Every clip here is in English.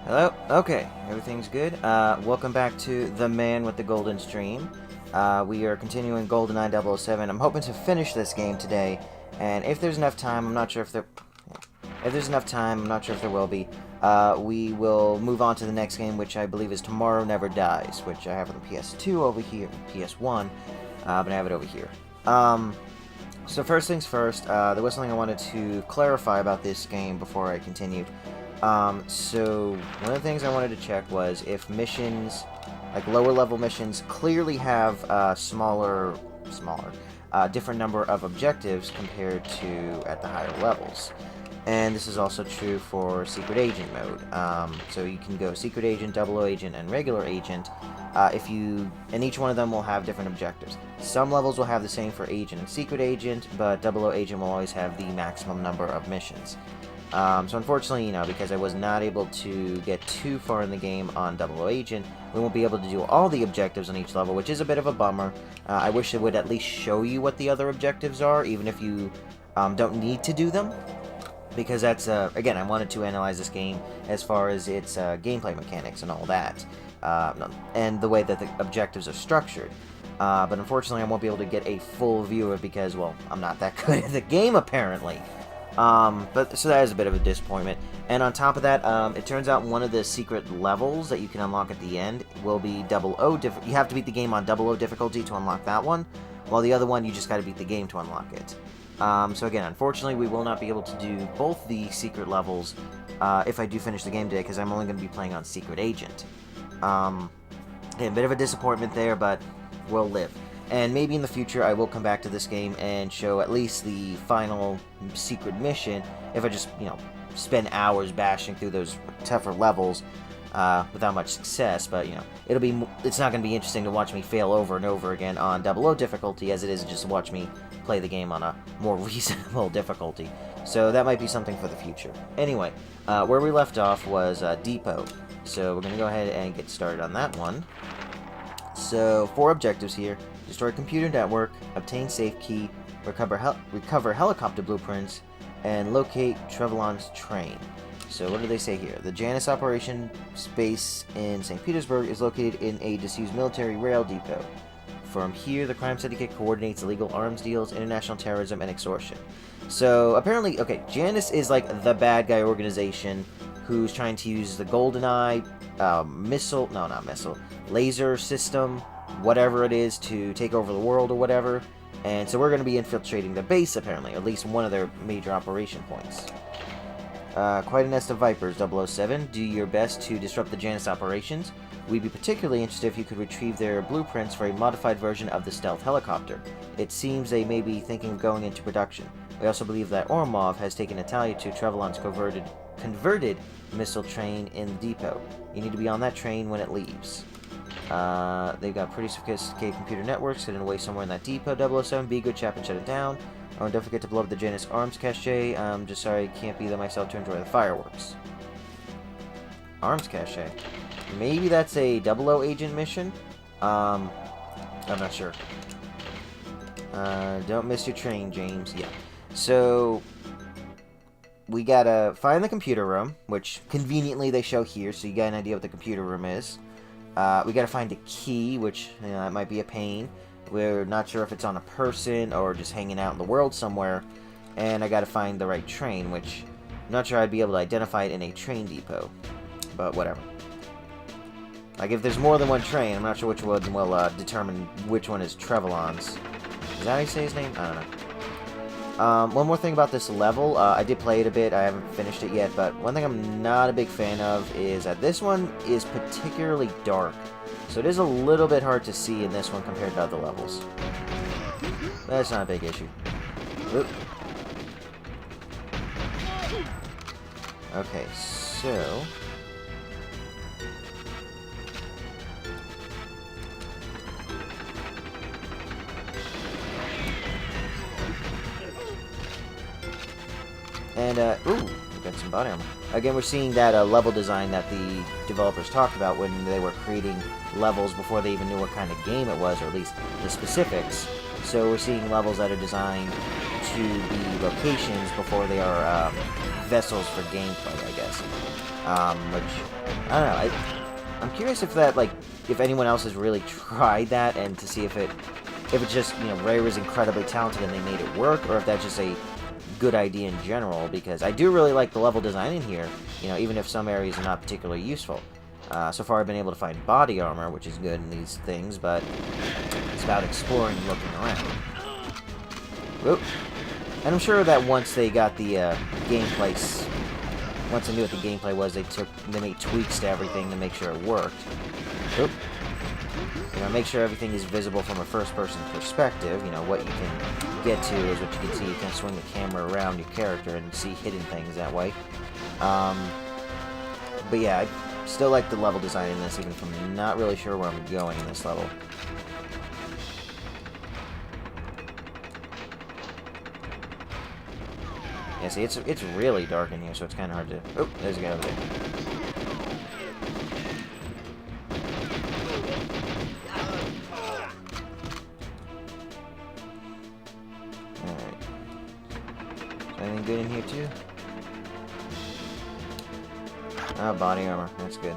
Hello? Okay, everything's good. Welcome back to The Man with the Golden Stream. We are continuing Goldeneye 007. I'm hoping to finish this game today, and if there's enough time, I'm not sure if there... If there's enough time, I'm not sure if there will be, we will move on to the next game, which I believe is Tomorrow Never Dies, which I have on the PS2 over here, PS1, but I have it over here. So first things first, there was something I wanted to clarify about this game before I continued. So one of the things I wanted to check was if missions, like lower level missions, clearly have different number of objectives compared to at the higher levels. And this is also true for Secret Agent mode. So you can go Secret Agent, Double O Agent, and Regular Agent. And each one of them will have different objectives. Some levels will have the same for Agent and Secret Agent, but Double O Agent will always have the maximum number of missions. So unfortunately, because I was not able to get too far in the game on Double O Agent, we won't be able to do all the objectives on each level, which is a bit of a bummer. I wish it would at least show you what the other objectives are, even if you don't need to do them. Because that's, again, I wanted to analyze this game as far as its gameplay mechanics and all that, and the way that the objectives are structured. But unfortunately, I won't be able to get a full view of it because, well, I'm not that good at the game, apparently. So that is a bit of a disappointment. And on top of that, it turns out one of the secret levels that you can unlock at the end will be Double O. You have to beat the game on Double O difficulty to unlock that one, while the other one, you just got to beat the game to unlock it. So again, unfortunately, we will not be able to do both the secret levels if I do finish the game today, because I'm only going to be playing on Secret Agent. Again, a bit of a disappointment there, but we'll live. And maybe in the future, I will come back to this game and show at least the final secret mission, if I just, spend hours bashing through those tougher levels without much success, but, it's not going to be interesting to watch me fail over and over again on Double O difficulty as it is just to watch me play the game on a more reasonable difficulty. So that might be something for the future. Anyway, where we left off was Depot. So we're going to go ahead and get started on that one. So 4 objectives here: destroy computer network, obtain safe key, recover helicopter blueprints, and locate Trevelyan's train. So what do they say here? The Janus operation base in St. Petersburg is located in a disused military rail depot. From here, the crime syndicate coordinates illegal arms deals, international terrorism, and extortion. So apparently, okay, Janus is like the bad guy organization who's trying to use the Goldeneye laser system, whatever it is, to take over the world or whatever. And so we're going to be infiltrating the base, apparently, at least one of their major operation points. Quite a nest of vipers, 007. Do your best to disrupt the Janus operations. We'd be particularly interested if you could retrieve their blueprints for a modified version of the stealth helicopter. It seems they may be thinking of going into production. We also believe that Ormov has taken Natalia to Trevelyan's converted missile train in the depot. You need to be on that train when it leaves. They've got pretty sophisticated computer networks hidden away somewhere in that depot, 007. Be a good chap and shut it down. Oh, and don't forget to blow up the Janus arms cache. I'm just sorry I can't be there myself to enjoy the fireworks. Arms cache. Maybe that's a Double O Agent mission? I'm not sure. Don't miss your train, James. Yeah. So, we gotta find the computer room, which conveniently they show here, so you got an idea what the computer room is. We gotta find a key, which, that might be a pain. We're not sure if it's on a person or just hanging out in the world somewhere. And I gotta find the right train, which I'm not sure I'd be able to identify it in a train depot. But whatever. Like, if there's more than one train, I'm not sure which one will determine which one is Trevelyan's. Is that how you say his name? I don't know. One more thing about this level. I did play it a bit. I haven't finished it yet, but one thing I'm not a big fan of is that this one is particularly dark. So it is a little bit hard to see in this one compared to other levels. That's not a big issue. Oop. Okay, so... And, ooh, we got some body armor. Again, we're seeing that level design that the developers talked about when they were creating levels before they even knew what kind of game it was, or at least the specifics. So we're seeing levels that are designed to be locations before they are vessels for gameplay, I guess. Which, I don't know, I'm curious if that, like, if anyone else has really tried that, and to see if it's just, you know, Rare was incredibly talented and they made it work, or if that's just a good idea in general, because I do really like the level design in here, you know, even if some areas are not particularly useful. So far I've been able to find body armor, which is good in these things, but it's about exploring and looking around. Whoop. And I'm sure that once they got the gameplay, once they knew what the gameplay was, they made tweaks to everything to make sure it worked. Oop. You know, make sure everything is visible from a first-person perspective. You know, what you can get to is what you can see. You can swing the camera around your character and see hidden things that way. But yeah, I still like the level design in this, even if I'm not really sure where I'm going in this level. Yeah, see, it's really dark in here, so it's kind of hard to... Oh, there's a guy over there. Alright. Is anything good in here, too? Oh, body armor. That's good.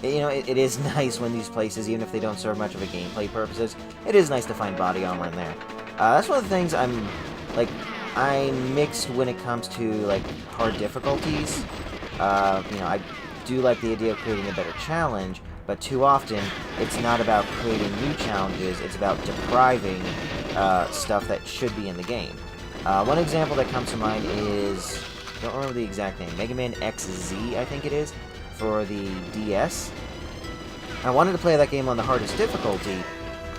You know, it is nice when these places, even if they don't serve much of a gameplay purposes, it is nice to find body armor in there. That's one of the things I'm mixed when it comes to, like, hard difficulties. You know, I do like the idea of creating a better challenge, but too often, it's not about creating new challenges, it's about depriving stuff that should be in the game. One example that comes to mind is, I don't remember the exact name, Mega Man XZ, I think it is, for the DS. I wanted to play that game on the hardest difficulty,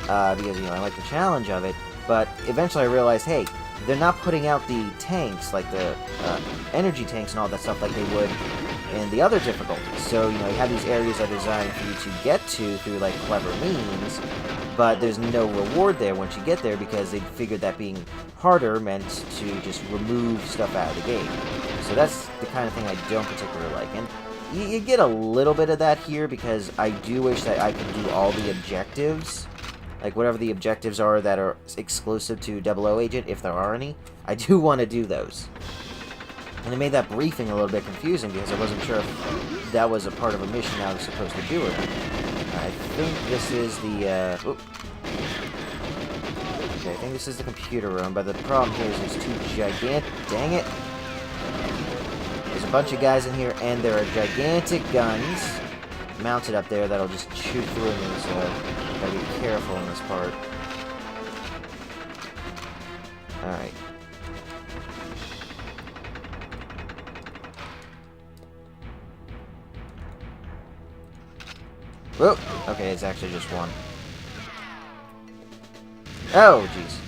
because, you know, I like the challenge of it, but eventually I realized, hey, they're not putting out the tanks, like the energy tanks and all that stuff like they would in the other difficulties. So, you know, you have these areas that are designed for you to get to through, like, clever means, but there's no reward there once you get there because they figured that being harder meant to just remove stuff out of the game. So that's the kind of thing I don't particularly like. And you get a little bit of that here because I do wish that I could do all the objectives. Like, whatever the objectives are that are exclusive to 00 Agent, if there are any, I do want to do those. And it made that briefing a little bit confusing because I wasn't sure if that was a part of a mission I was supposed to do or not. I think this is the, okay, I think this is the computer room, but the problem here is there's two gigantic, dang it! There's a bunch of guys in here, and there are gigantic guns mounted up there that'll just shoot through me, so gotta be careful in this part. Alright. Whoop! Okay, it's actually just one. Oh, jeez.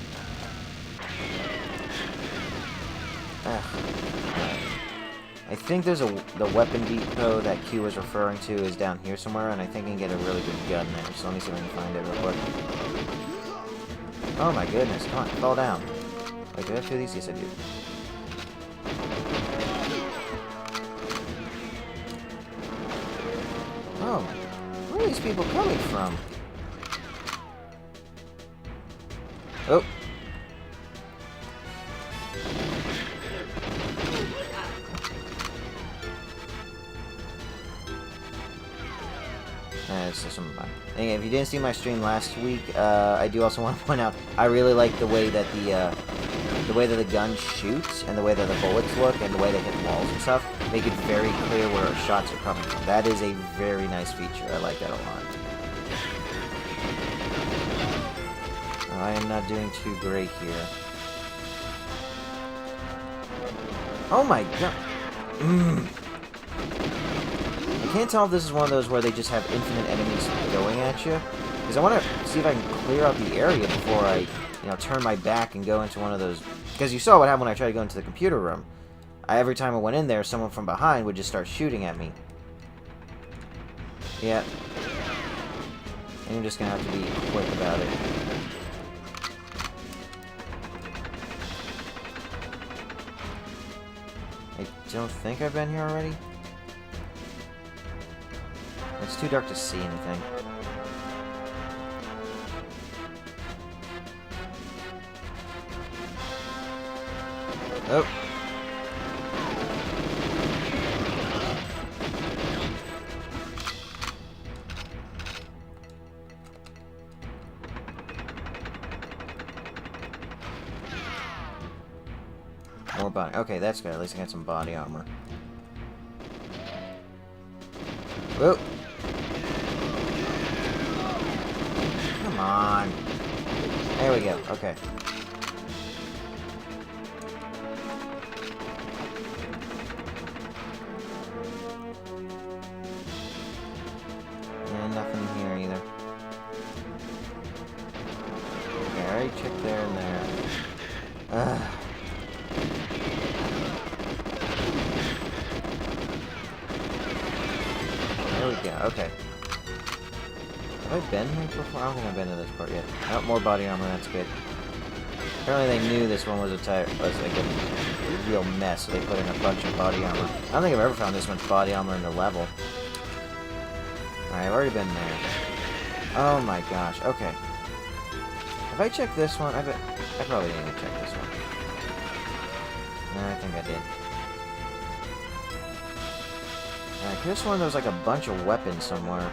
I think there's the weapon depot that Q was referring to is down here somewhere, and I think I can get a really good gun there. So let me see if I can find it real quick. Oh my goodness, come on, fall down. Wait, do I have two of these? Yes, I do. Oh my, where are these people coming from? Oh. And if you didn't see my stream last week, I do also want to point out I really like the way that the gun shoots and the way that the bullets look and the way they hit walls and stuff make it very clear where shots are coming from. That is a very nice feature. I like that a lot. I am not doing too great here. Oh my god! I can't tell if this is one of those where they just have infinite enemies going at you. Because I want to see if I can clear out the area before I, you know, turn my back and go into one of those... Because you saw what happened when I tried to go into the computer room. Every time I went in there, someone from behind would just start shooting at me. Yeah. I'm just going to have to be quick about it. I don't think I've been here already. It's too dark to see anything. Oh. More body. Okay, that's good. At least I got some body armor. Whoa. Come on. There we go. Okay. And nothing here either. Okay, I already checked there and there. Ugh. There we go, okay. Have I been here before? I don't think I've been to this part yet. Oh, more body armor, that's good. Apparently they knew this one was like a real mess, so they put in a bunch of body armor. I don't think I've ever found this much body armor in a level. Alright, I've already been there. Oh my gosh, okay. Have I checked this one? I probably didn't even check this one. No, I think I did. Alright, this one there was like a bunch of weapons somewhere.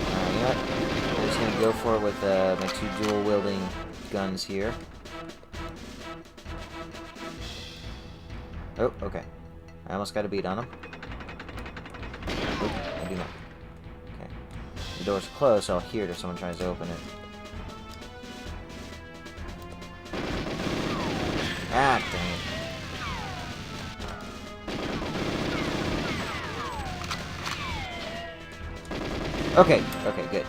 Alright, you know what? I'm just gonna go for it with my two dual-wielding guns here. Oh, okay. I almost got a beat on him. Oop, I do not. Okay. The door's closed, so I'll hear it if someone tries to open it. Ah, dang it. Okay, okay, good.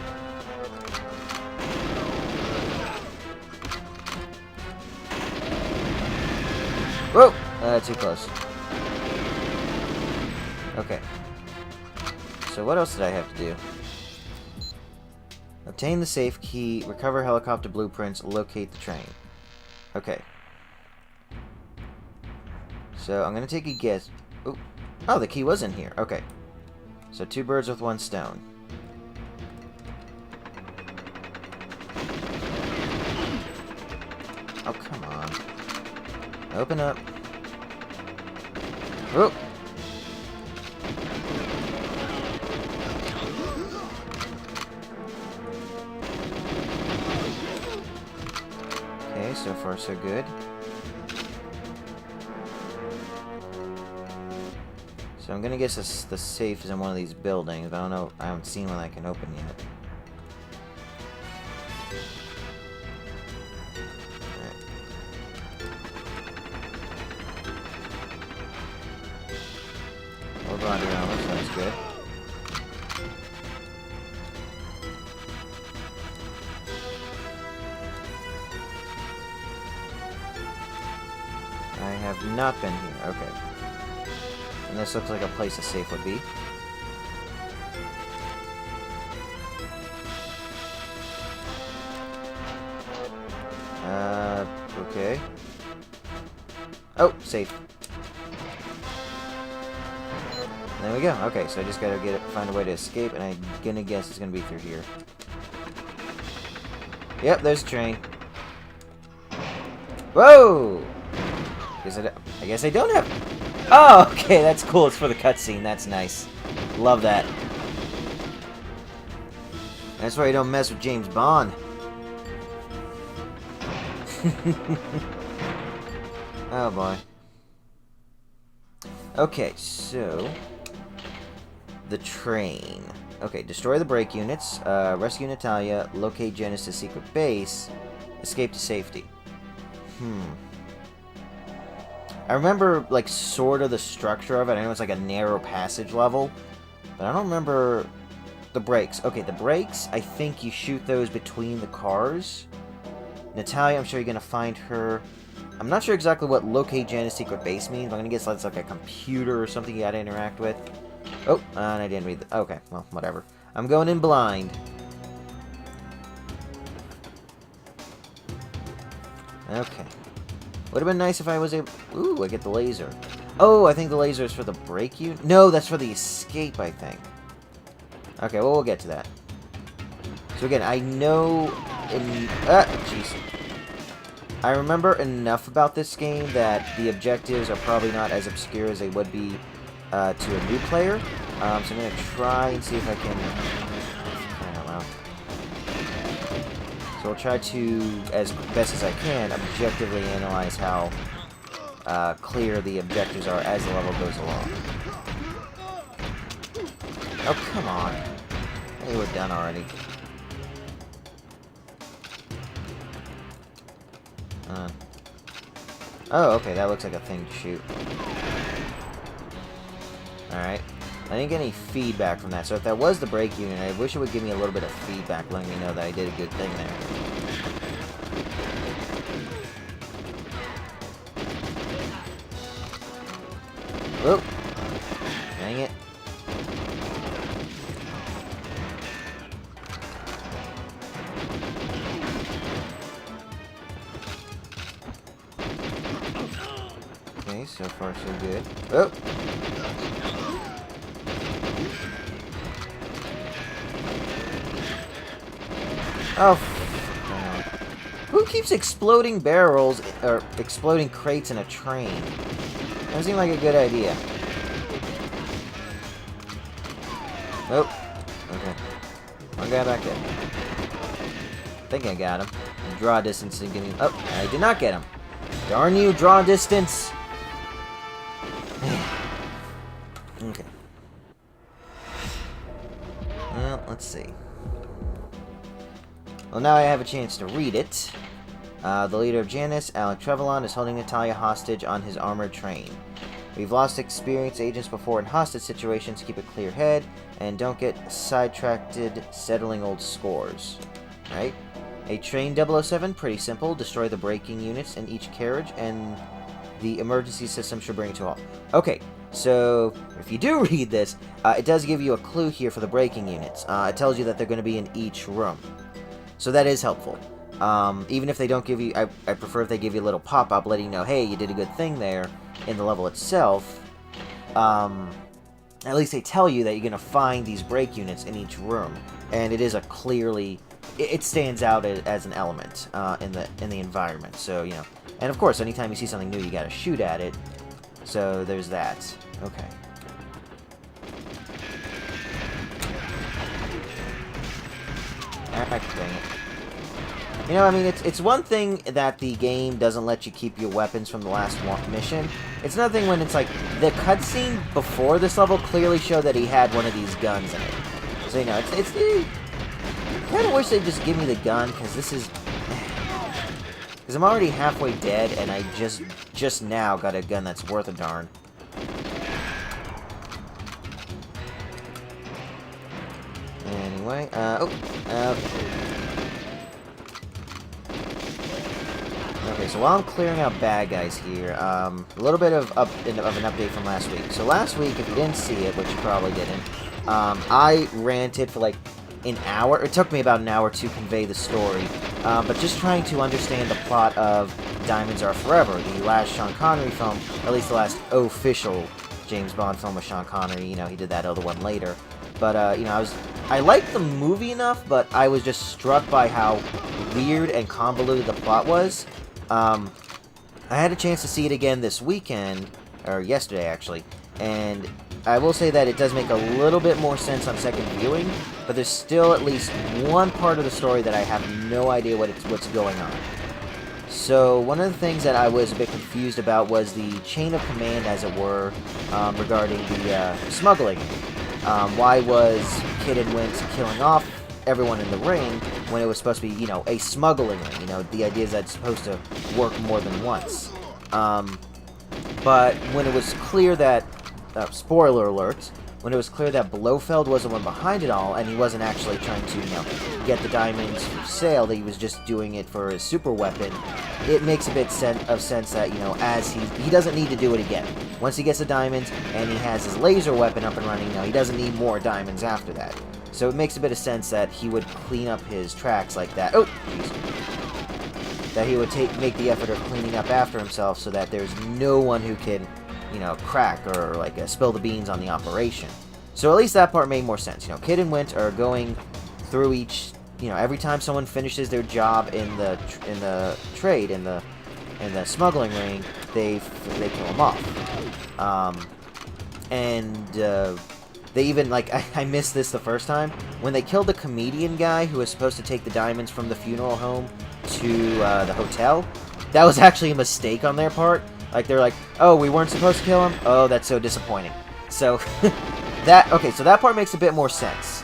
Whoa! Too close. Okay. So what else did I have to do? Obtain the safe key, recover helicopter blueprints, locate the train. Okay. So I'm gonna take a guess. Ooh. Oh, the key was in here. Okay. So 2 birds with 1 stone. Oh, come on. Open up. Whoop. Okay, so far so good. So I'm gonna guess the safe is in one of these buildings, but I don't know. I haven't seen one I can open yet. More body armor, so that's good. I have not been here. Okay. And this looks like a place a safe would be. Okay. Oh, safe. There we go. Okay, so I just gotta find a way to escape, and I'm gonna guess it's gonna be through here. Yep, there's a train. Whoa! I guess I don't have... Oh, okay, that's cool. It's for the cutscene. That's nice. Love that. That's why you don't mess with James Bond. Oh, boy. Okay, so... The train. Okay, destroy the brake units, rescue Natalia, locate Genesis' secret base, escape to safety. I remember, like, sort of the structure of it. I know it's like a narrow passage level, but I don't remember the brakes. Okay, the brakes, I think you shoot those between the cars. Natalia, I'm sure you're going to find her. I'm not sure exactly what locate Janet's secret base means. I'm going to guess that's like a computer or something you got to interact with. Oh, and I didn't read the... Okay, well, whatever. I'm going in blind. Okay. Would have been nice if I was able... Ooh, I get the laser. Oh, I think the laser is for the brake unit? No, that's for the escape, I think. Okay, well, we'll get to that. So again, I know jeez. I remember enough about this game that the objectives are probably not as obscure as they would be to a new player. So I'm going to try and see if I can... I don't know. So I'll try to, as best as I can, objectively analyze how clear the objectives are as the level goes along. Oh, come on. Hey, we're done already. Oh, okay, that looks like a thing to shoot. Alright. I didn't get any feedback from that, so if that was the brake unit, I wish it would give me a little bit of feedback letting me know that I did a good thing there. Whoop! Dang it. Okay, so far so good. Oh! Oh, who keeps exploding barrels, or exploding crates in a train? Doesn't seem like a good idea. Nope. Okay. One guy back there. I think I got him. Draw distance and give me... Oh, I did not get him. Darn you, draw distance! Okay. Well, let's see. Well, now I have a chance to read it. The leader of Janus, Alec Trevelyan, is holding Natalia hostage on his armored train. We've lost experienced agents before in hostage situations. Keep a clear head, and don't get sidetracked settling old scores. Right? A train 007, pretty simple. Destroy the braking units in each carriage, and the emergency system should bring it to a halt. Okay, so if you do read this, it does give you a clue here for the braking units. It tells you that they're going to be in each room. So that is helpful. Even if they don't give you... I prefer if they give you a little pop-up letting you know, hey, you did a good thing there in the level itself. At least they tell you that you're going to find these brake units in each room. And it is a clearly... It stands out as an element in the environment. So, you know... And of course, anytime you see something new, you got to shoot at it. So there's that. Okay. Dang it. You know, I mean, it's one thing that the game doesn't let you keep your weapons from the last mission. It's another thing when it's like, the cutscene before this level clearly showed that he had one of these guns in it. So, you know, I kind of wish they'd just give me the gun, because this is... Because I'm already halfway dead, and I just now got a gun that's worth a darn. Anyway, okay, so while I'm clearing out bad guys here, a little bit of an update from last week. So last week, if you didn't see it, which you probably didn't, I ranted for like an hour. It took me about an hour to convey the story, but just trying to understand the plot of Diamonds Are Forever, the last Sean Connery film, or at least the last official James Bond film with Sean Connery. You know, he did that other one later. But, you know, I liked the movie enough, but I was just struck by how weird and convoluted the plot was. I had a chance to see it again this weekend, or yesterday actually, and I will say that it does make a little bit more sense on second viewing, but there's still at least one part of the story that I have no idea what's going on. So one of the things that I was a bit confused about was the chain of command, as it were, regarding the smuggling. Why was Kid and Wint killing off everyone in the ring when it was supposed to be, you know, a smuggling ring? You know, the idea is that it's supposed to work more than once. But when it was clear that, spoiler alert, when it was clear that Blofeld was the one behind it all, and he wasn't actually trying to, you know, get the diamonds for sale, that he was just doing it for his super weapon, it makes a bit of sense that, you know, as he doesn't need to do it again. Once he gets the diamonds, and he has his laser weapon up and running, you know, he doesn't need more diamonds after that. So it makes a bit of sense that he would clean up his tracks like that. Oh, jeez. That he would make the effort of cleaning up after himself so that there's no one who can, you know, crack or, like, spill the beans on the operation. So at least that part made more sense. You know, Kid and Wint are going through each you know, every time someone finishes their job in the trade in the smuggling ring, they kill them off. They even, like, I missed this the first time when they killed the comedian guy who was supposed to take the diamonds from the funeral home to the hotel. That was actually a mistake on their part. Like, they're like, oh, we weren't supposed to kill him? Oh, that's so disappointing. So, so that part makes a bit more sense.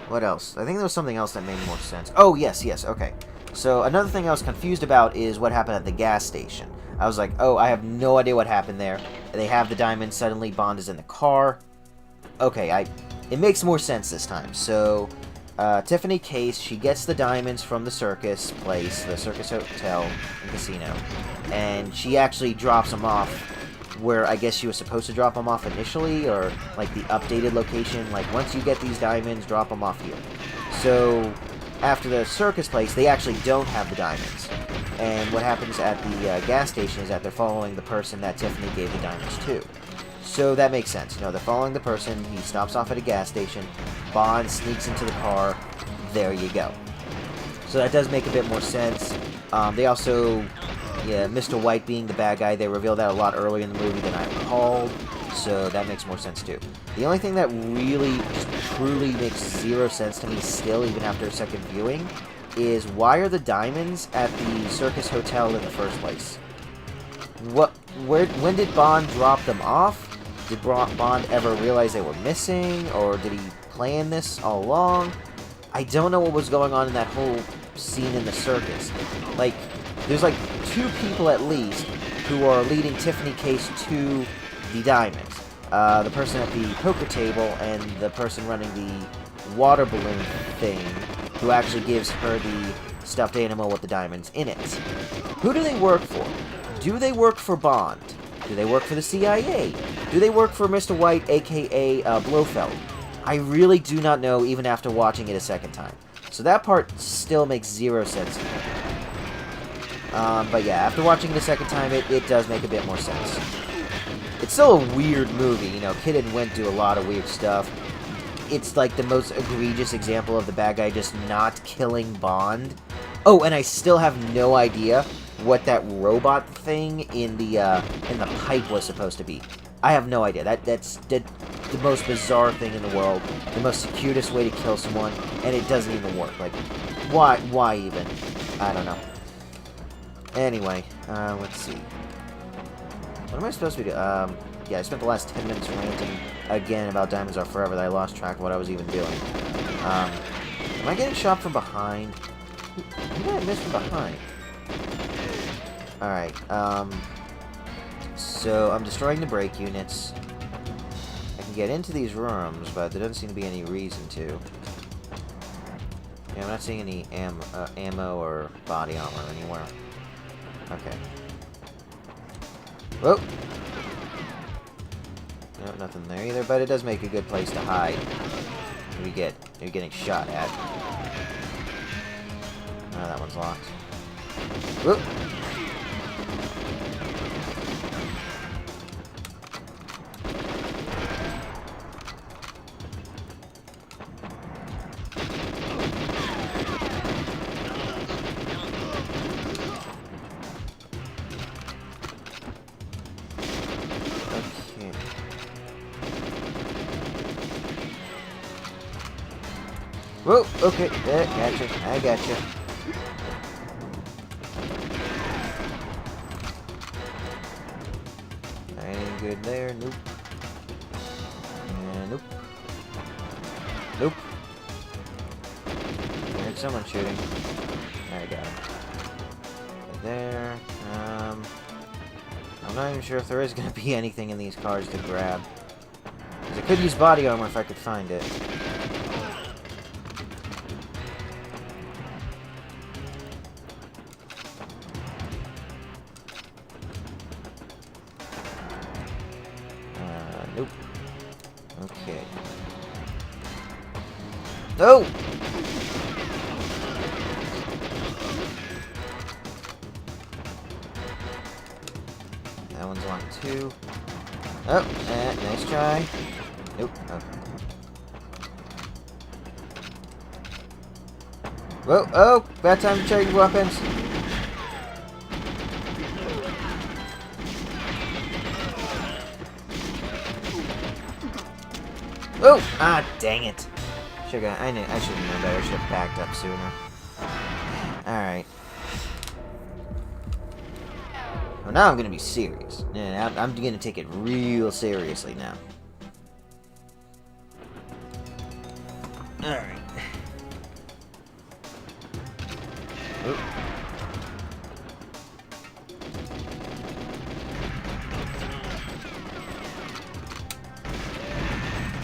What else? I think there was something else that made more sense. Oh, yes, okay. So, another thing I was confused about is what happened at the gas station. I was like, oh, I have no idea what happened there. They have the diamonds, suddenly Bond is in the car. Okay, it makes more sense this time. So, Tiffany Case, she gets the diamonds from the circus place, the circus hotel and casino, and she actually drops them off where I guess she was supposed to drop them off initially, or like the updated location, like once you get these diamonds, drop them off here. So after the circus place, they actually don't have the diamonds, and what happens at the gas station is that they're following the person that Tiffany gave the diamonds to. So that makes sense. You know, they're following the person, he stops off at a gas station, Bond sneaks into the car, there you go. So that does make a bit more sense. They also, yeah, Mr. White being the bad guy, they revealed that a lot earlier in the movie than I recalled, so that makes more sense too. The only thing that really, just truly makes zero sense to me still, even after a second viewing, is why are the diamonds at the circus hotel in the first place? When did Bond drop them off? Did Bond ever realize they were missing, or did he plan this all along? I don't know what was going on in that whole scene in the circus. Like, there's like 2 people at least who are leading Tiffany Case to the diamonds. The person at the poker table and the person running the water balloon thing, who actually gives her the stuffed animal with the diamonds in it. Who do they work for? Do they work for Bond? Do they work for the CIA? Do they work for Mr. White, a.k.a. Blofeld? I really do not know, even after watching it a second time. So that part still makes zero sense to me. But yeah, after watching it a second time, it does make a bit more sense. It's still a weird movie, you know, Kid and Wint do a lot of weird stuff. It's like the most egregious example of the bad guy just not killing Bond. Oh, and I still have no idea what that robot thing in the pipe was supposed to be. I have no idea. That's the most bizarre thing in the world. The most circuitous way to kill someone, and it doesn't even work. Like, why even? I don't know. Anyway, let's see. What am I supposed to be doing? Yeah, I spent the last 10 minutes ranting again about Diamonds Are Forever that I lost track of what I was even doing. Am I getting shot from behind? Who did I miss from behind? Alright, so I'm destroying the brake units. I can get into these rooms, but there doesn't seem to be any reason to. Yeah, I'm not seeing any ammo or body armor anywhere. Okay. Whoa! No, nothing there either, but it does make a good place to hide. You're getting shot at. Oh, that one's locked. Whoop! Whoa, okay, gotcha, I gotcha. Ain't good there, nope. Nope. Nope. I heard someone shooting. I got him. Right there, I'm not even sure if there is going to be anything in these cars to grab. Because I could use body armor if I could find it. Nope. Okay. No! That one's locked too. Oh, nice try. Nope. Okay. Whoa, oh, bad time to check your weapons. Oh, ah, dang it. I should have known better. I should have backed up sooner. Alright. Well, now I'm gonna be serious. Yeah, I'm gonna take it real seriously now. Alright.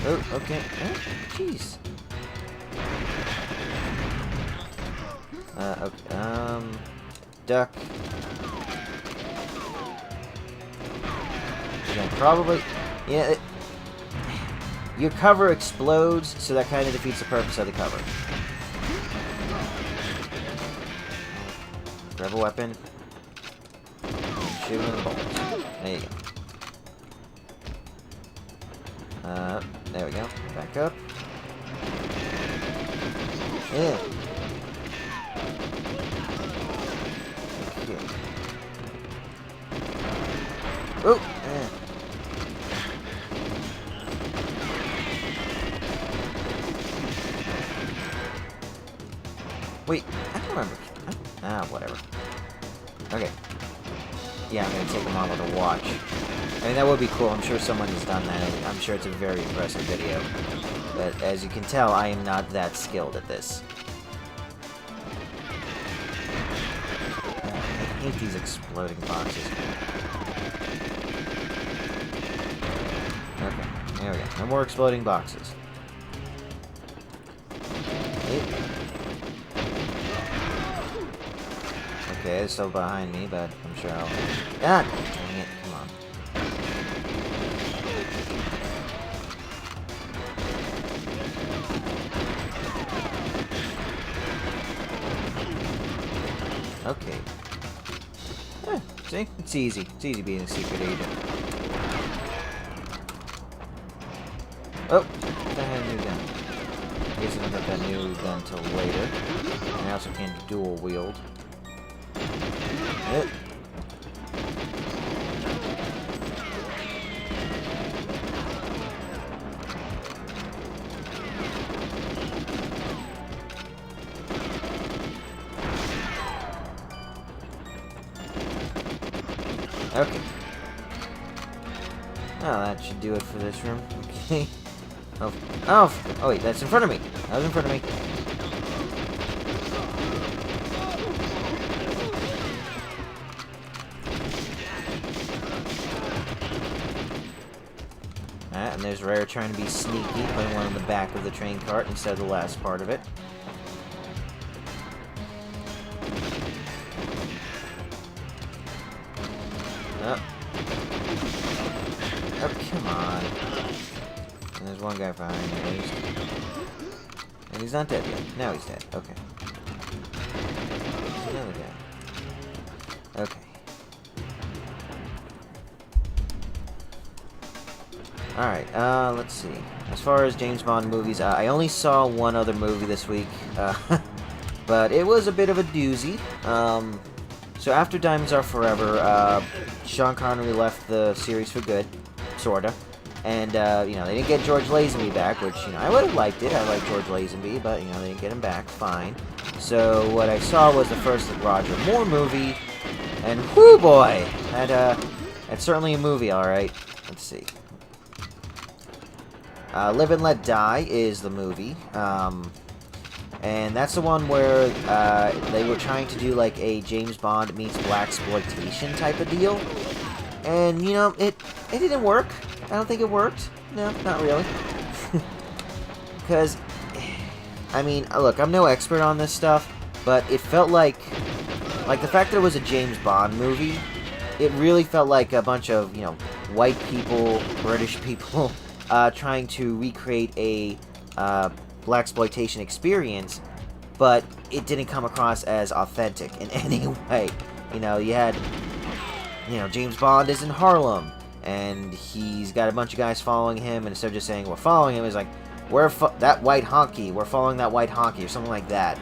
Oh, okay. Oh, jeez. Okay, duck. Yeah, probably. Yeah, your cover explodes, so that kind of defeats the purpose of the cover. Grab a weapon. Shoot him in the balls. There you go. There we go. Back up. Yeah. Okay. Oh! Yeah. Wait, I don't remember. Ah, whatever. Okay. Yeah, I'm gonna take them on with a watch. I mean, that would be cool. I'm sure someone has done that, and I'm sure it's a very impressive video. But as you can tell, I am not that skilled at this. I hate these exploding boxes. Okay, there we go. No more exploding boxes. Okay, it's still behind me, but I'm sure I'll... Ah! Dang it, come on. Okay. See? It's easy. It's easy being a secret agent. Oh! I had a new gun. I guess I don't have that new gun till later. And I also can't dual wield. Yep. Okay. Well, that should do it for this room. Okay. Oh, wait, that's in front of me. That was in front of me. And there's Rare trying to be sneaky, putting one in the back of the train cart instead of the last part of it. Oh. Oh, come on. And there's one guy behind me. And he's not dead yet. Now he's dead. Okay. There's another guy. Okay. Alright, let's see. As far as James Bond movies, I only saw one other movie this week, but it was a bit of a doozy. So after Diamonds Are Forever, Sean Connery left the series for good, sorta. And, you know, they didn't get George Lazenby back, which, you know, I would have liked it. I like George Lazenby, but, you know, they didn't get him back. Fine. So what I saw was the first Roger Moore movie, and whoo boy! That's certainly a movie, alright. Let's see. Live and Let Die is the movie, and that's the one where they were trying to do like a James Bond meets blaxploitation type of deal, and you know it didn't work. I don't think it worked. No, not really. Because, I mean, look, I'm no expert on this stuff, but it felt like the fact that it was a James Bond movie, it really felt like a bunch of, you know, white people, British people. Trying to recreate a blaxploitation experience, but it didn't come across as authentic in any way. You know, you had, you know, James Bond is in Harlem, and he's got a bunch of guys following him, and instead of just saying we're following him, it's like, that white honky, we're following that white honky, or something like that.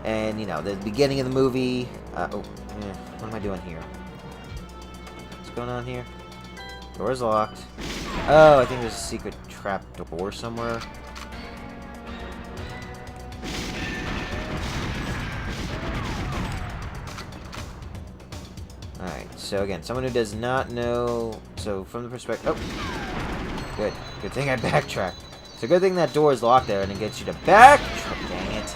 And, you know, the beginning of the movie... what am I doing here? What's going on here? Door's locked. Oh, I think there's a secret trap door somewhere. Alright, so again, someone who does not know... So, from the perspective... Oh! Good. Good thing I backtracked. It's a good thing that door is locked there, and it gets you to backtrack. Dang it.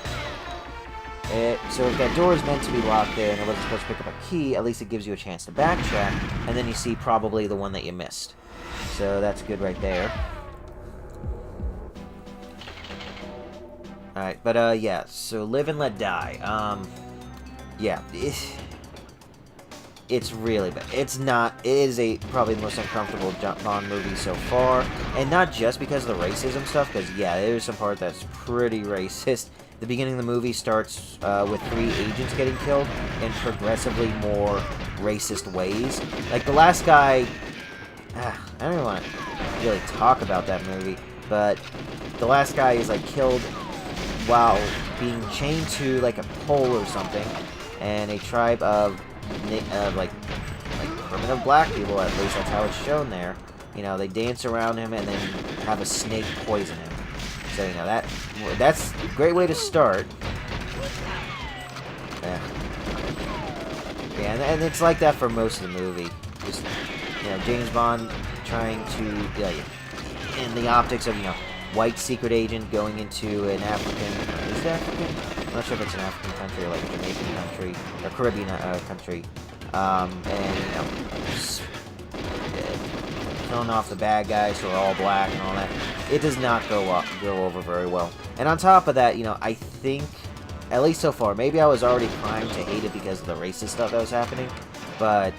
So if that door is meant to be locked there, and it wasn't supposed to pick up a key, at least it gives you a chance to backtrack, and then you see probably the one that you missed. So that's good right there. Alright, but, yeah, so Live and Let Die. Yeah, it's really bad. It is probably the most uncomfortable Bond movie so far, and not just because of the racism stuff, because, yeah, there's some part that's pretty racist. The beginning of the movie starts with 3 agents getting killed in progressively more racist ways. Like, the last guy... I don't even want to really talk about that movie, but the last guy is, like, killed while being chained to, like, a pole or something, and a tribe of like primitive black people, at least that's how it's shown there. You know, they dance around him and then have a snake poison him. So, you know, that's a great way to start. Yeah, and it's like that for most of the movie. Just, you know, James Bond trying to, in the optics of, you know, white secret agent going into an African... Is it African? I'm not sure if it's an African country or like a Jamaican country or Caribbean country. And, you know, just, killing off the bad guys who are all black and all that. It does not go over very well. And on top of that, you know, I think, at least so far, maybe I was already primed to hate it because of the racist stuff that was happening, but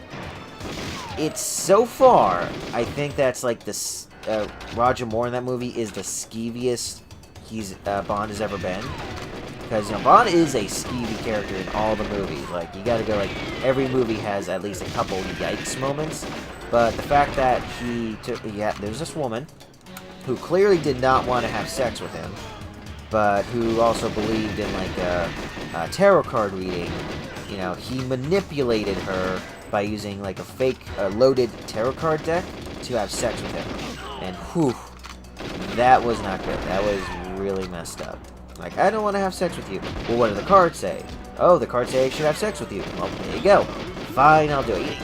it's so far, I think that's like this. Roger Moore in that movie is the skeeviest Bond has ever been. Because, you know, Bond is a skeevy character in all the movies. Like, you gotta go, like, every movie has at least a couple yikes moments. But the fact that there's this woman who clearly did not want to have sex with him, but who also believed in, like, a tarot card reading. You know, he manipulated her by using, like, a fake, loaded tarot card deck to have sex with him. And, whew, that was not good. That was really messed up. Like, I don't want to have sex with you. Well, what do the cards say? Oh, the cards say I should have sex with you. Well, there you go. Fine, I'll do it.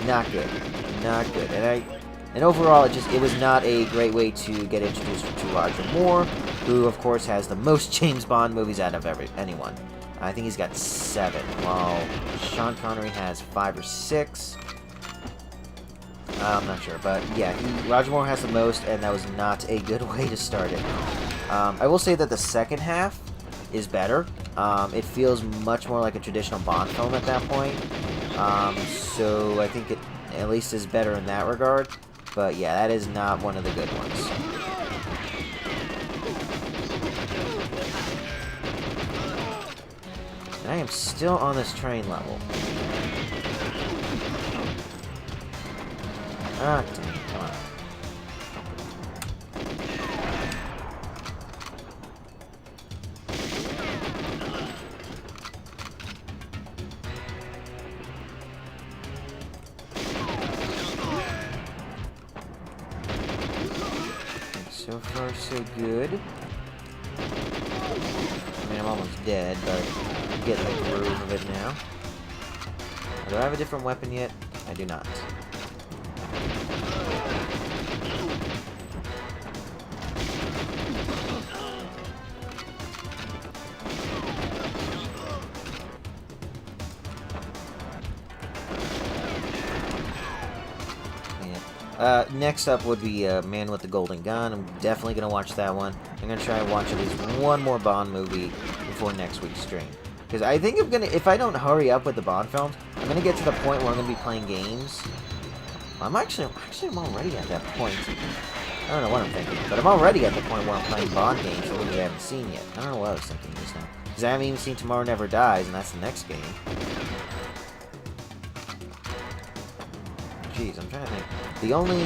Not good. Not good. And overall, it was not a great way to get introduced to Roger Moore, who, of course, has the most James Bond movies out of anyone. I think he's got 7, while Sean Connery has 5 or 6. I'm not sure, but yeah, Roger Moore has the most, and that was not a good way to start it. I will say that the second half is better. It feels much more like a traditional Bond film at that point. So I think it at least is better in that regard. But yeah, that is not one of the good ones. And I am still on this train level. Ah, dang, come on. So far, so good. I mean, I'm almost dead, but I'm getting the groove of it now. Do I have a different weapon yet? I do not. Next up would be Man with the Golden Gun. I'm definitely going to watch that one. I'm going to try and watch at least one more Bond movie before next week's stream. Because I think if I don't hurry up with the Bond films, I'm going to get to the point where I'm going to be playing games. I'm already at that point. I don't know what I'm thinking, but I'm already at the point where I'm playing Bond games for movies I haven't seen yet. I don't know what I was thinking just now. Because I haven't even seen Tomorrow Never Dies, and that's the next game. Jeez, I'm trying to think. The only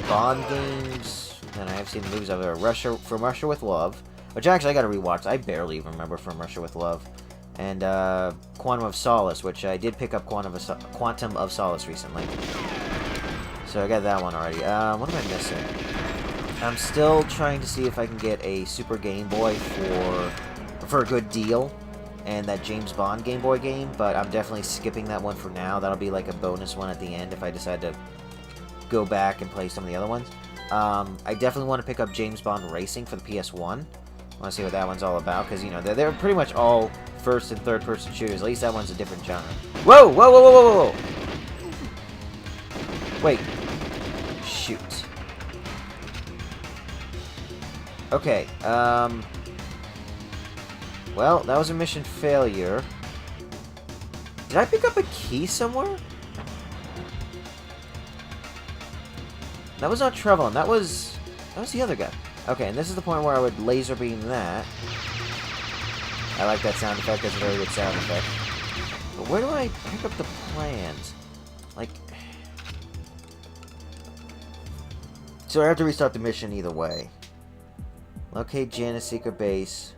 Bond games that I have seen in movies are From Russia with Love, which actually I gotta rewatch. I barely even remember From Russia with Love. And Quantum of Solace, which I did pick up Quantum of Solace recently. So I got that one already. What am I missing? I'm still trying to see if I can get a Super Game Boy for a good deal, and that James Bond Game Boy game, but I'm definitely skipping that one for now. That'll be like a bonus one at the end if I decide to go back and play some of the other ones. I definitely want to pick up James Bond Racing for the PS1. I want to see what that one's all about, because, you know, they're pretty much all first and third person shooters. At least that one's a different genre. Whoa! Whoa, whoa, whoa, whoa, whoa! Wait. Shoot. Okay, well, that was a mission failure. Did I pick up a key somewhere? That was not Trevelyan, that was the other guy. Okay, and this is the point where I would laser beam that. I like that sound effect, that's a very good sound effect. But where do I pick up the plans? Like... So I have to restart the mission either way. Locate Janice' secret base.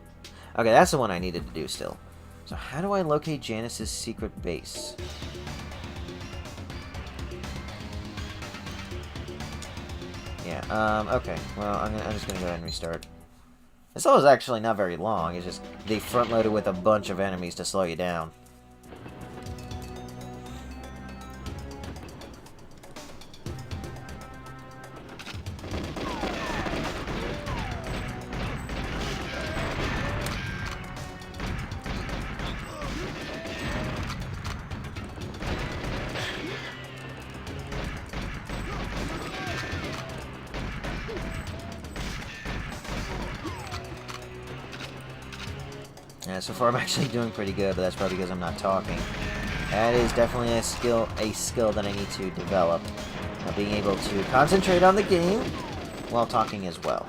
Okay, that's the one I needed to do still. So how do I locate Janice's secret base? Yeah, okay. Well, I'm just gonna go ahead and restart. This level is actually not very long. It's just they front-loaded with a bunch of enemies to slow you down. Yeah, so far I'm actually doing pretty good, but that's probably because I'm not talking. That is definitely a skill that I need to develop. Being able to concentrate on the game while talking as well.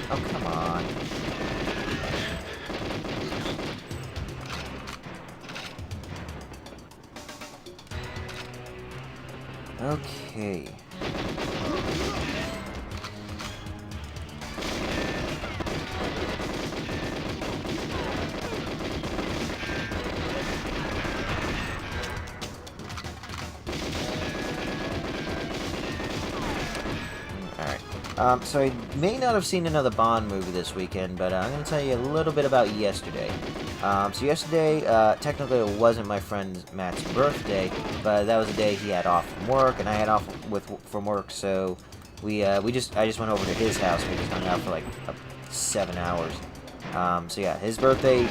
Oh, come on. Okay. So I may not have seen another Bond movie this weekend, but I'm going to tell you a little bit about yesterday. So yesterday, technically it wasn't my friend Matt's birthday, but that was the day he had off from work, and I had off from work, so I just went over to his house. We just hung out for like 7 hours. So yeah, his birthday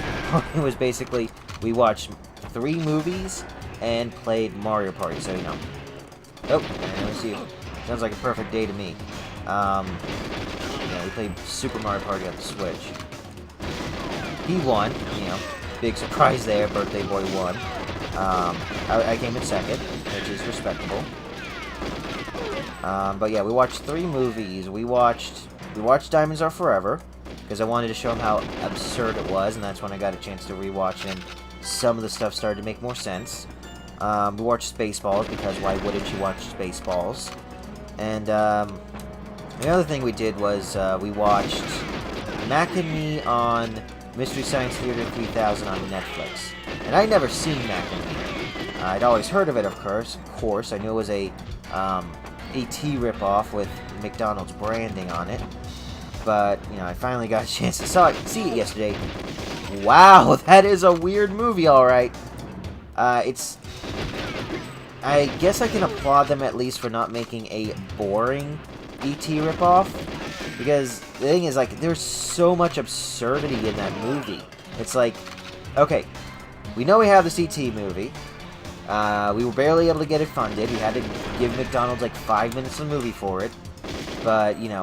was basically, we watched 3 movies and played Mario Party, so you know. Oh, and let's see. Sounds like a perfect day to me. Yeah, we played Super Mario Party on the Switch. He won, you know, big surprise there, birthday boy won. I came in second, which is respectable. But yeah, we watched 3 movies. We watched Diamonds Are Forever, because I wanted to show him how absurd it was, and that's when I got a chance to rewatch it, and some of the stuff started to make more sense. We watched Spaceballs, because why wouldn't you watch Spaceballs? And, the other thing we did was, we watched Mac and Me on Mystery Science Theater 3000 on Netflix. And I'd never seen Mac and Me. I'd always heard of it, of course. I knew it was a E.T. ripoff with McDonald's branding on it. But, you know, I finally got a chance to see it yesterday. Wow, that is a weird movie, alright. I guess I can applaud them at least for not making a boring E.T. ripoff, because the thing is, like, there's so much absurdity in that movie. It's like, okay, we know we have this E.T. movie, we were barely able to get it funded, we had to give McDonald's like 5 minutes of the movie for it, but, you know,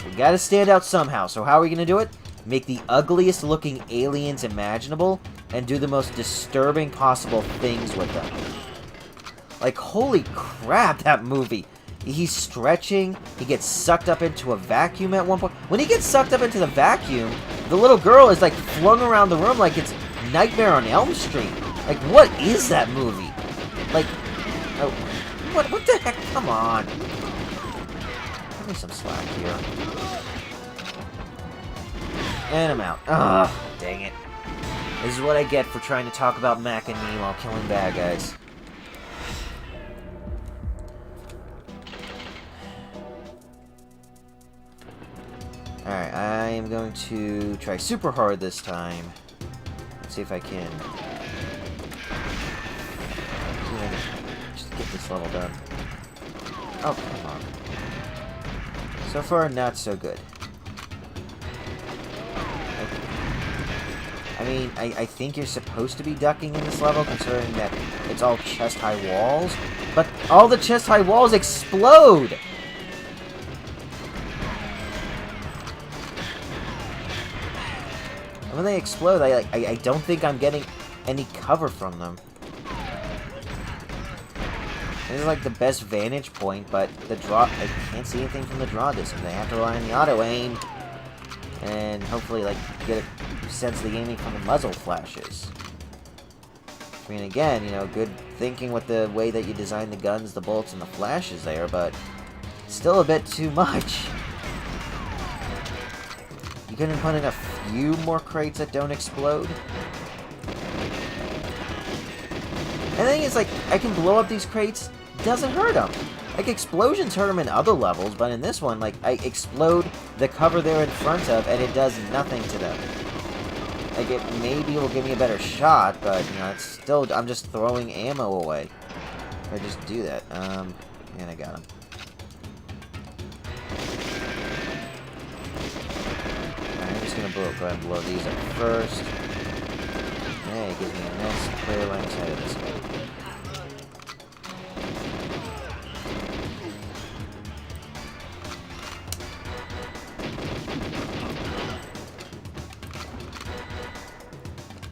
we gotta stand out somehow, so how are we gonna do it? Make the ugliest looking aliens imaginable, and do the most disturbing possible things with them. Like, holy crap, that movie! He's stretching, he gets sucked up into a vacuum at one point. When he gets sucked up into the vacuum, the little girl is like flung around the room like it's Nightmare on Elm Street. Like, what is that movie? Like, oh, What the heck? Come on. Give me some slack here. And I'm out. Ugh, dang it. This is what I get for trying to talk about Mac and me while killing bad guys. Alright, I am going to try super hard this time. Let's see if I can. Just get this level done. Oh, come on. So far, not so good. I mean, I think you're supposed to be ducking in this level, considering that it's all chest-high walls. But all the chest-high walls explode! And when they explode, I don't think I'm getting any cover from them. This is like the best vantage point, but the draw... I can't see anything from the draw distance. I have to rely on the auto-aim. And hopefully, like, get a sense of the aiming from the muzzle flashes. I mean, again, you know, good thinking with the way that you design the guns, the bullets, and the flashes there, but still a bit too much. You couldn't put in a few more crates that don't explode? And the thing is, like, I can blow up these crates, doesn't hurt them. Like, explosions hurt them in other levels, but in this one, like, I explode the cover they're in front of, and it does nothing to them. Like, it maybe will give me a better shot, but, you know, it's still, I'm just throwing ammo away. Or just do that. And I got him. Alright, I'm just gonna go ahead and blow these up first. Hey, it gives me a nice clear line of sight of this guy.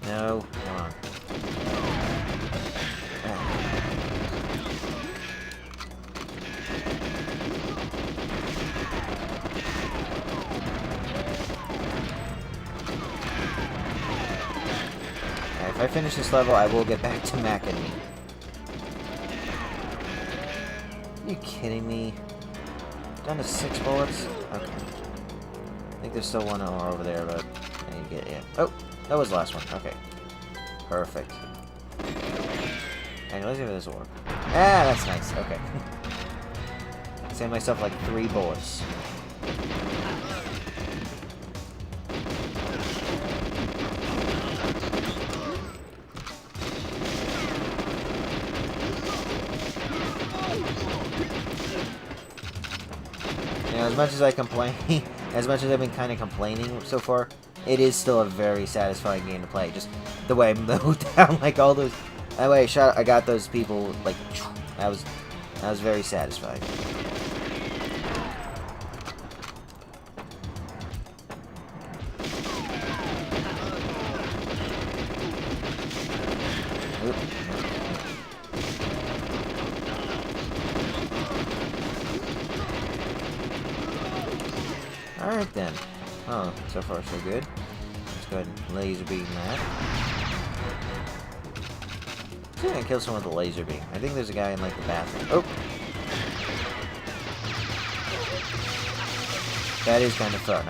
No, come on. If I finish this level, I will get back to Mac and me. Are you kidding me? Down to 6 bullets? Okay. I think there's still one more over there, but I need to get in. Oh! That was the last one. Okay. Perfect. Okay, let's see if this will work. Ah, that's nice. Okay. Saved myself like 3 bullets. You know, as much as I complain, as much as I've been kind of complaining so far, it is still a very satisfying game to play. Just the way I mowed down like all those. That way I got those people like. That was very satisfying. Oop. All right then. Oh, so far so good. Let's go ahead and laser beam that. I'm gonna kill someone with a laser beam. I think there's a guy in like the bathroom. Oh! That is kind of fun.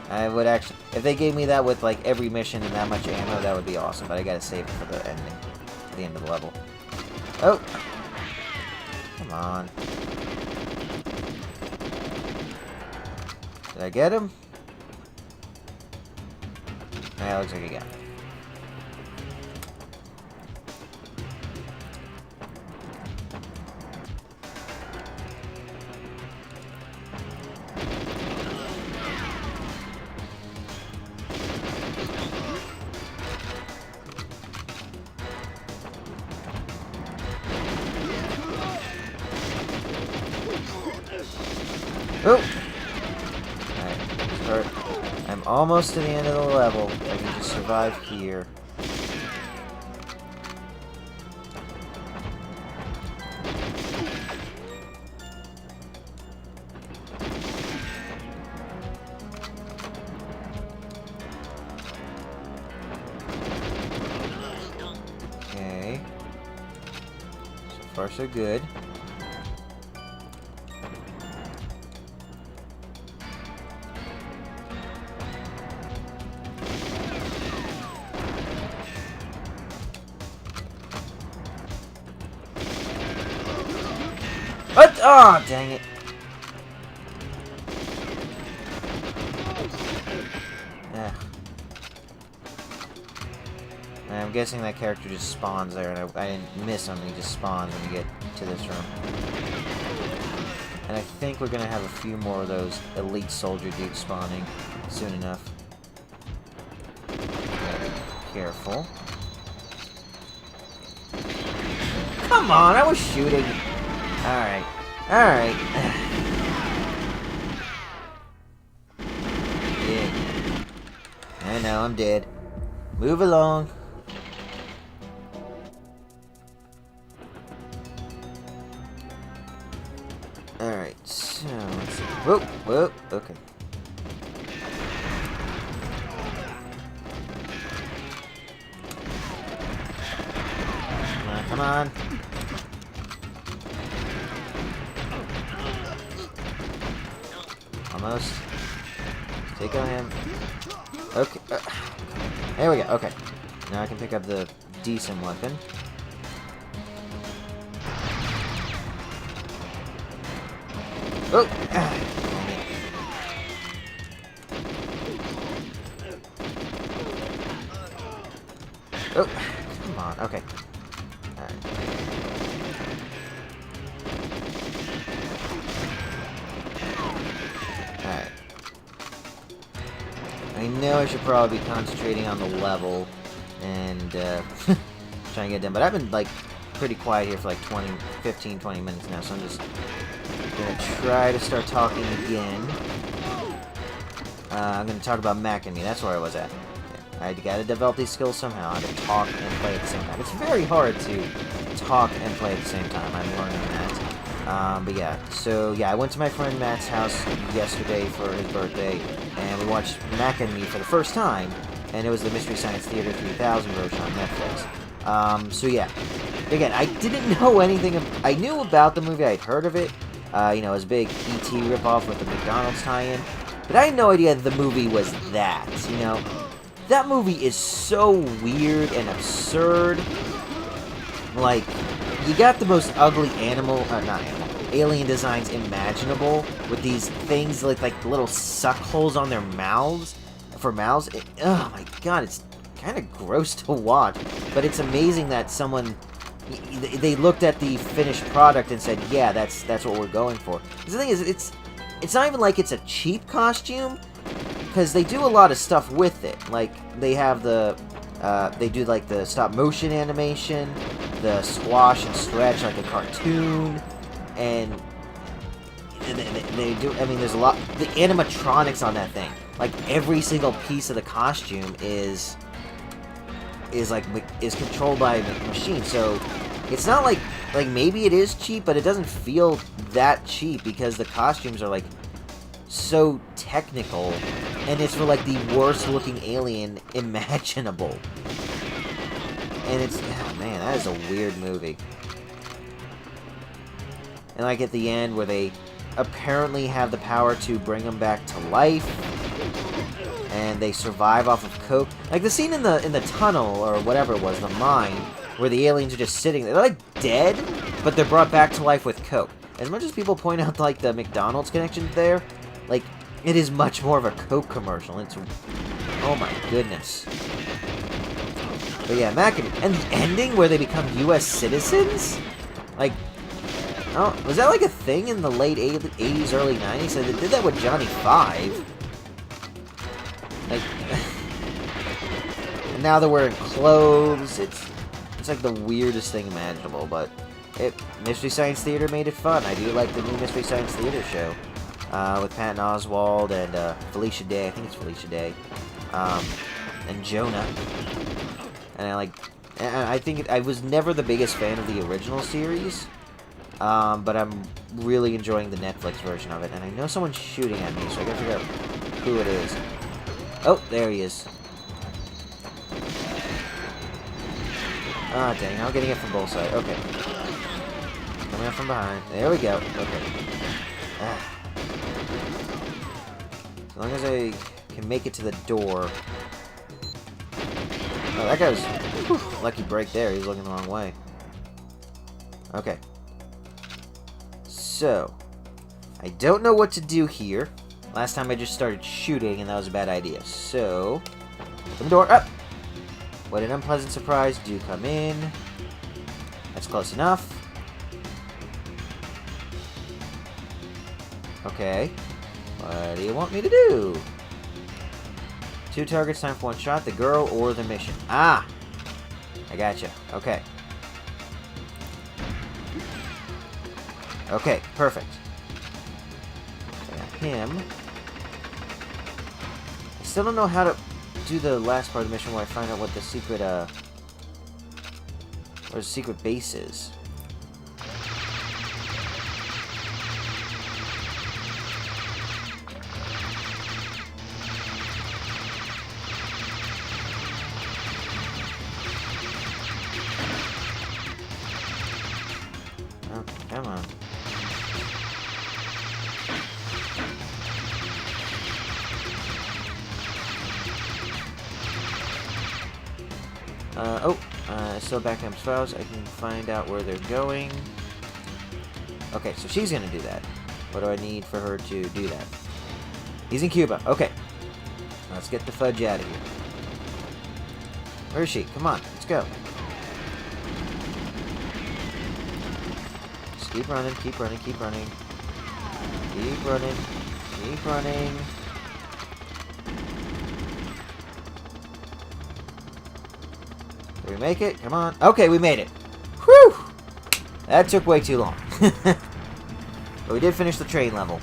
I would actually, if they gave me that with like every mission and that much ammo, that would be awesome. But I gotta save it for the ending, for the end of the level. Oh! Come on. Did I get him? Yeah, looks like I got him. Oh! Alright, start. I'm almost to the end of the level. If I can just survive here. Okay. So far so good. What? Oh, dang it. Yeah. I'm guessing that character just spawns there, and I didn't miss him. He just spawns when you get to this room. And I think we're gonna have a few more of those elite soldier dudes spawning soon enough. Careful. Come on, I was shooting. Alright. Alright. Yeah. I know, I'm dead. Move along. Alright, so let's see. Whoa, whoa, okay. Come on. Almost. Take on him. Okay. There we go. Okay. Now I can pick up the decent weapon. Oh! Oh! Come on. Okay. Alright. Alright. I know I should probably be concentrating on the level and trying to get done, but I've been like pretty quiet here for like 15, 20 minutes now, so I'm just gonna try to start talking again. I'm gonna talk about Mac and me. That's where I was at. Yeah. I gotta develop these skills somehow, to talk and play at the same time. It's very hard to talk and play at the same time. I'm learning that. But yeah, so yeah, I went to my friend Matt's house yesterday for his birthday, and we watched Mac and Me for the first time, and it was the Mystery Science Theater 3000 version on Netflix. So yeah, again, I didn't know anything. I knew about the movie. I'd heard of it. You know, it was a big E.T. ripoff with the McDonald's tie-in. But I had no idea the movie was that, you know? That movie is so weird and absurd. Like, you got the most ugly alien designs imaginable with these things like little suck holes on their mouths. Oh my god, it's kind of gross to watch. But it's amazing that someone... They looked at the finished product and said, yeah, that's what we're going for. The thing is, it's not even like it's a cheap costume, because they do a lot of stuff with it. Like, they have they do like the stop motion animation, the squash and stretch like a cartoon, and they do, I mean, there's a lot, the animatronics on that thing. Like, every single piece of the costume is controlled by a machine, so it's not like maybe it is cheap, but it doesn't feel that cheap because the costumes are like so technical, and it's for like the worst looking alien imaginable. And it's, oh man, that is a weird movie. And like at the end where they apparently have the power to bring them back to life, and they survive off of coke. Like the scene in the tunnel or whatever it was, the mine, where the aliens are just sitting there. They're like dead, but they're brought back to life with coke. As much as people point out like the McDonald's connection there, like it is much more of a Coke commercial. It's, oh my goodness. But yeah, Mac and the ending where they become U.S. citizens, like, oh, was that like a thing in the late 80s, early 90s? So they did that with Johnny 5. Like, and now they're wearing clothes. It's like the weirdest thing imaginable, but Mystery Science Theater made it fun. I do like the new Mystery Science Theater show with Patton Oswalt and Felicia Day. I think it's Felicia Day, and Jonah. And I think I was never the biggest fan of the original series, but I'm really enjoying the Netflix version of it. And I know someone's shooting at me, so I gotta figure out who it is. Oh, there he is. Ah, dang, I'm getting it from both sides. Okay. Coming up from behind. There we go. Okay. Ah. As long as I can make it to the door. Oh, that guy was... Whew, lucky break there. He was looking the wrong way. Okay. So, I don't know what to do here. Last time I just started shooting, and that was a bad idea. So, open the door. Up! What an unpleasant surprise. Do come in. That's close enough. Okay. What do you want me to do? 2 targets, time for 1 shot. The girl or the mission. Ah! I gotcha. Okay. Okay, perfect. I got him. I still don't know how to do the last part of the mission where I find out what the secret, where the secret base is. Oh, come on. Still back up files. I can find out where they're going. Okay, so she's gonna do that. What do I need for her to do that? He's in Cuba. Okay. Let's get the fudge out of here. Where is she? Come on, let's go. Just keep running, keep running, keep running. Keep running, keep running. Did we make it? Come on. Okay, we made it. Whew! That took way too long. But we did finish the train level.